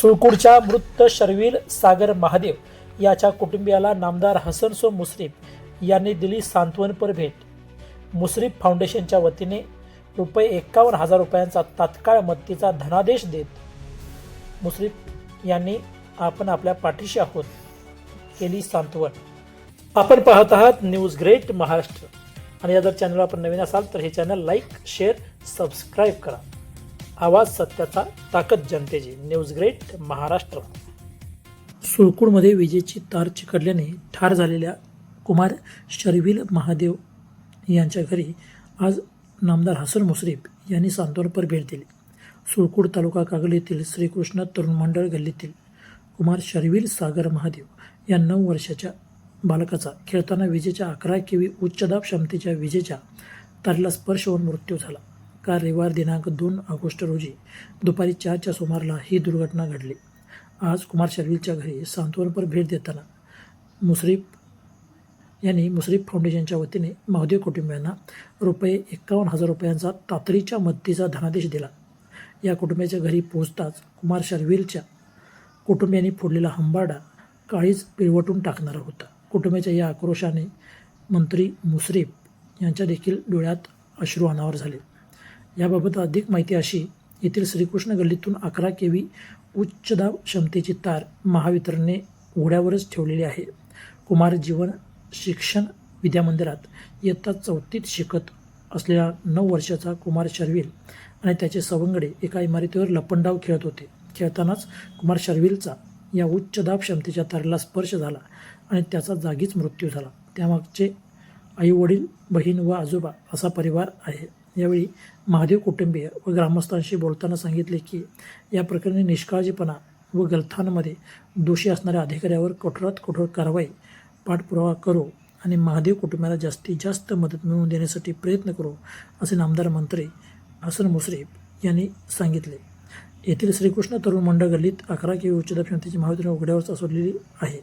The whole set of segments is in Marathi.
सुळकूडच्या मृत शर्विल सागर महादेव याच्या कुटुंबियाला नामदार हसनसो मुश्रीफ यांनी दिली सांत्वनपर भेट. मुश्रीफ फाउंडेशनच्या वतीने ₹51,000 रुपयांचा तात्काळ मदतीचा धनादेश देत मुश्रीफ यांनी आपण आपल्या पाठीशी आहोत केली सांत्वन. आपण पाहत आहात न्यूज ग्रेट महाराष्ट्र आणि या जर चॅनलवर आपण नवीन असाल तर हे चॅनल लाईक, शेअर, सबस्क्राईब करा. आवाज सत्याचा, ताकद जनतेची. News great Maharashtra. सुळकूडमध्ये विजेची तार चिकटल्याने ठार झालेल्या कुमार शर्विल महादेव यांच्या घरी आज नामदार हसन मुश्रीफ यांनी सांत्वनपर भेट दिली. सुळकूड तालुका कागल येथील श्रीकृष्ण तरुण मंडळ गल्लीतील कुमार शर्विल सागर महादेव या 9 वर्षाच्या बालकाचा खेळताना विजेच्या 11 kV उच्चदाब क्षमतेच्या विजेच्या तारेला स्पर्श होऊन मृत्यू झाला. काल रविवार दिनांक 2 ऑगस्ट रोजी दुपारी 4च्या सुमाराला ही दुर्घटना घडली. आज कुमार शर्विलच्या घरी सांत्वनपर भेट देताना मुश्रीफ यांनी मुश्रीफ फाउंडेशनच्या वतीने महादेव कुटुंबियांना ₹51,000 रुपयांचा तातडीच्या मदतीचा धनादेश दिला. या कुटुंबियाच्या घरी पोहोचताच कुमार शर्विलच्या कुटुंबियांनी फोडलेला हंबाडा काळीज पिळवटून टाकणारा होता. कुटुंबाच्या या आक्रोशाने मंत्री मुश्रीफ यांच्या देखील डोळ्यात अश्रू अनावर झाले. याबाबत अधिक माहिती अशी, येथील श्रीकृष्ण गल्लीतून 11 kV उच्चदाब क्षमतेची तार महावितरणने उघड्यावरच ठेवलेली आहे. कुमार जीवन शिक्षण विद्यामंदिरात इयत्ता 4थीत शिकत असलेला 9 वर्षाचा कुमार शर्विल आणि त्याचे सवंगडे एका इमारतीवर लपंडाव खेळत होते. खेळतानाच कुमार शर्विलचा या उच्चदाब क्षमतेच्या तारेला स्पर्श झाला आणि त्याचा जागीच मृत्यू झाला. त्यामागचे आई वडील, बहीण व आजोबा असा परिवार आहे. यावेळी महादेव कुटुंबीय व ग्रामस्थांशी बोलताना सांगितले की या प्रकरणी निष्काळजीपणा व गलथानमध्ये दोषी असणाऱ्या अधिकाऱ्यावर कठोरात कठोर कारवाई पाठपुरावा करू आणि महादेव कुटुंबाला जास्तीत जास्त मदत मिळवून देण्यासाठी प्रयत्न करू असे नामदार मंत्री हसन मुश्रीफ यांनी सांगितले. येथील श्रीकृष्ण तरुण मंडळ गल्लीत 11 kV उच्चदाब क्षमतेची महावितरण उघड्यावर सोडलेली आहे.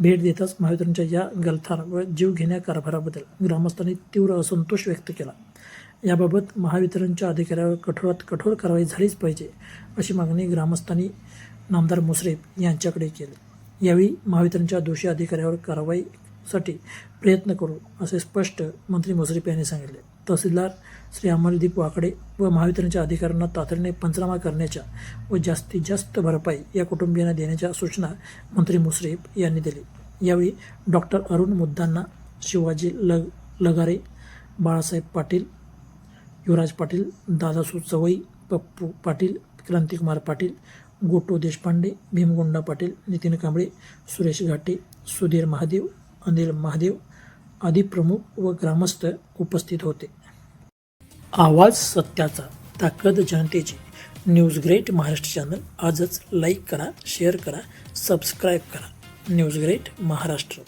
भेट देताच महावितरणच्या या गलथान व जीव घेण्या कारभाराबद्दल ग्रामस्थांनी तीव्र असंतोष व्यक्त केला. याबाबत महावितरणच्या अधिकाऱ्यावर कठोरात कठोर कारवाई झालीच पाहिजे अशी मागणी ग्रामस्थांनी नामदार मुश्रीफ यांच्याकडे केली. यावेळी महावितरणच्या दोषी अधिकाऱ्यावर कारवाईसाठी प्रयत्न करू असे स्पष्ट मंत्री मुश्रीफ यांनी सांगितले. तहसीलदार श्री अमरदीप वाकडे व महावितरणच्या अधिकाऱ्यांना तातडीने पंचनामा करण्याच्या व जास्तीत जास्त भरपाई या कुटुंबियांना देण्याच्या सूचना मंत्री मुश्रीफ यांनी दिली. यावेळी डॉक्टर अरुण मुद्दांना, शिवाजी लगारे, बाळासाहेब पाटील, युवराज पाटील, दादासू चवई, पप्पू पाटील, क्रांतिकुमार पाटील, गोटो देशपांडे, भीमगुंडा पाटील, नितीन कांबळे, सुरेश घाटे, सुधीर महादेव, अनिल महादेव आदी प्रमुख व ग्रामस्थ उपस्थित होते. आवाज सत्याचा, ताकद जनतेची. न्यूज ग्रेट महाराष्ट्र चॅनल आजच लाईक करा, शेअर करा, सबस्क्राईब करा. News great Maharashtra.